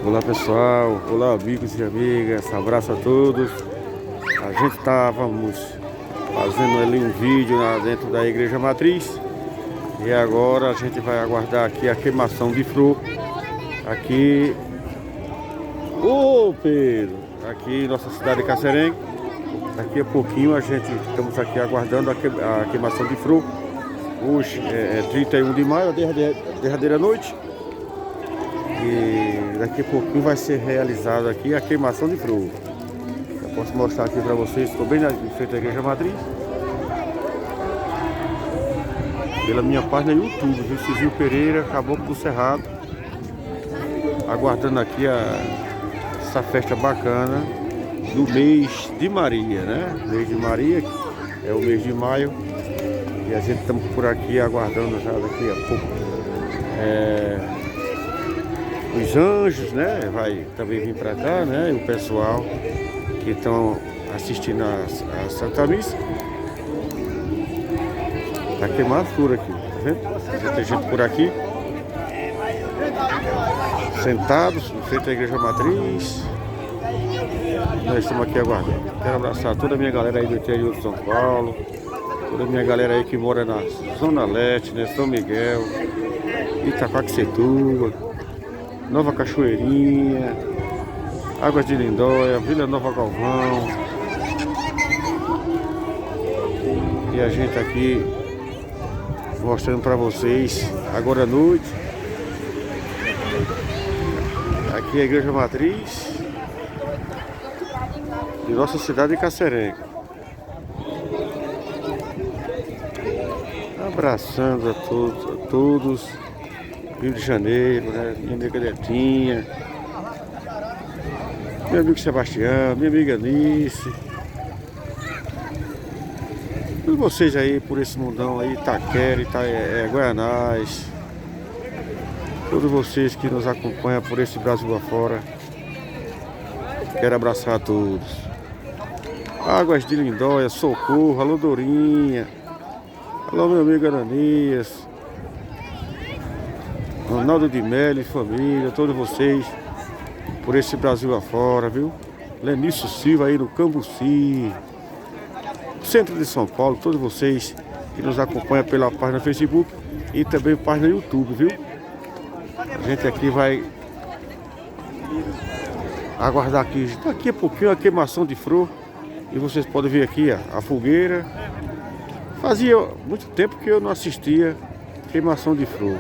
Olá pessoal, olá amigos e amigas, abraço a todos. A gente estávamos fazendo ali um vídeo dentro da igreja matriz e agora a gente vai aguardar aqui a queimação de flor aqui, ô Pedro, aqui em nossa cidade de Casserengue. Daqui a pouquinho estamos aqui aguardando a queimação de flor. Hoje é 31 de maio, a derradeira noite. E daqui a pouquinho vai ser realizada aqui a queimação de flor. Eu posso mostrar aqui para vocês, estou bem em frente à igreja matriz. Pela minha página no YouTube, viu? Cizinho Pereira, Caboclo do Cerrado. Aguardando aqui essa festa bacana do mês de Maria, né? Mês de Maria, é o mês de maio. E a gente estamos por aqui aguardando já daqui a pouco. Os anjos, né? Vai também vir para cá, né? E o pessoal que estão assistindo a Santa Missa. Tá queimando tudo aqui, tá vendo? Já tem gente por aqui, sentados em frente à igreja matriz. Nós estamos aqui aguardando. Quero abraçar toda a minha galera aí do interior de São Paulo, toda a minha galera aí que mora na Zona Leste, né? São Miguel, Itaquaquecetuba, Nova Cachoeirinha, Águas de Lindóia, Vila Nova Galvão. E a gente aqui mostrando para vocês agora à noite. Aqui é a igreja matriz de nossa cidade de Casserengue. Abraçando a todos. Rio de Janeiro, né? Minha amiga Netinha, meu amigo Sebastião, minha amiga Alice, todos vocês aí por esse mundão aí, Itaquera, Guianás, todos vocês que nos acompanham por esse Brasil afora, quero abraçar a todos. Águas de Lindóia, Socorro, alô Dorinha, alô meu amigo Ananias, Ronaldo de Melo e família, todos vocês por esse Brasil afora, viu? Lenício Silva aí no Cambuci, centro de São Paulo, todos vocês que nos acompanham pela página Facebook e também página YouTube, viu? A gente aqui vai aguardar aqui, daqui a pouquinho a queimação de flor. E vocês podem ver aqui a fogueira. Fazia muito tempo que eu não assistia queimação de flor.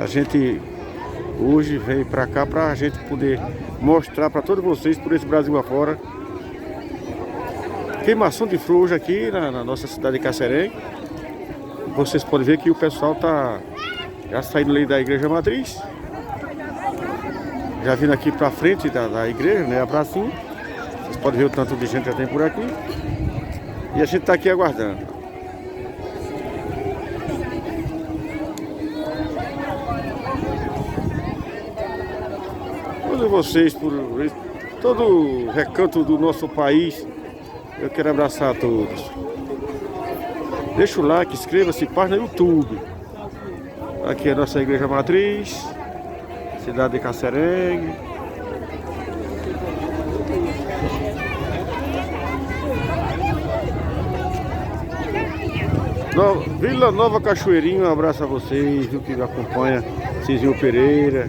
A gente hoje veio para cá para a gente poder mostrar para todos vocês por esse Brasil afora queimação de flor hoje aqui na nossa cidade de Casserengue. Vocês podem ver que o pessoal tá já saindo ali da igreja matriz, já vindo aqui para frente da igreja, né, a pracinha. Vocês podem ver o tanto de gente que já tem por aqui e a gente está aqui aguardando. Todos vocês, por todo o recanto do nosso país, eu quero abraçar a todos. Deixa o like, inscreva-se, página no YouTube. Aqui é a nossa igreja matriz, cidade de Casserengue. Vila Nova Cachoeirinha, um abraço a vocês, viu, que me acompanha, Cizinho Pereira.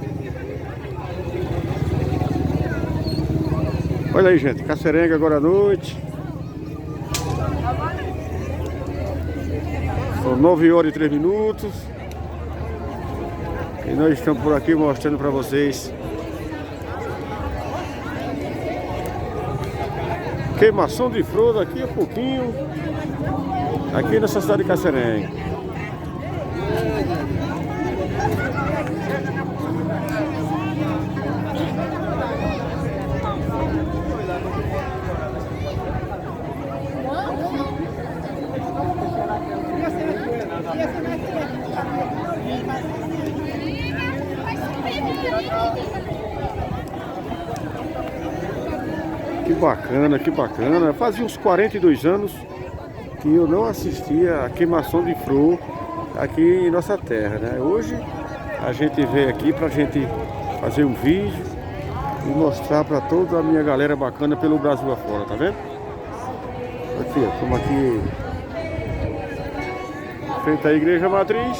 Olha aí, gente, Casserengue agora à noite. São 9h03. E nós estamos por aqui mostrando para vocês queimação de flor daqui a pouquinho, aqui nessa cidade de Casserengue. Que bacana, que bacana. Fazia uns 42 anos que eu não assistia a queimação de flor aqui em nossa terra, né? Hoje a gente veio aqui pra gente fazer um vídeo e mostrar para toda a minha galera bacana pelo Brasil afora, tá vendo? Aqui, ó, estamos aqui frente à Igreja Matriz.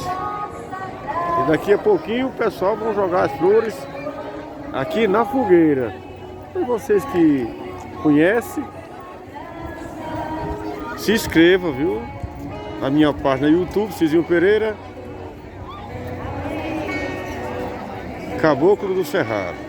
E daqui a pouquinho o pessoal vão jogar as flores aqui na fogueira. E vocês que conhecem, se inscreva, viu? Na minha página no YouTube, Cizinho Pereira, Caboclo do Cerrado.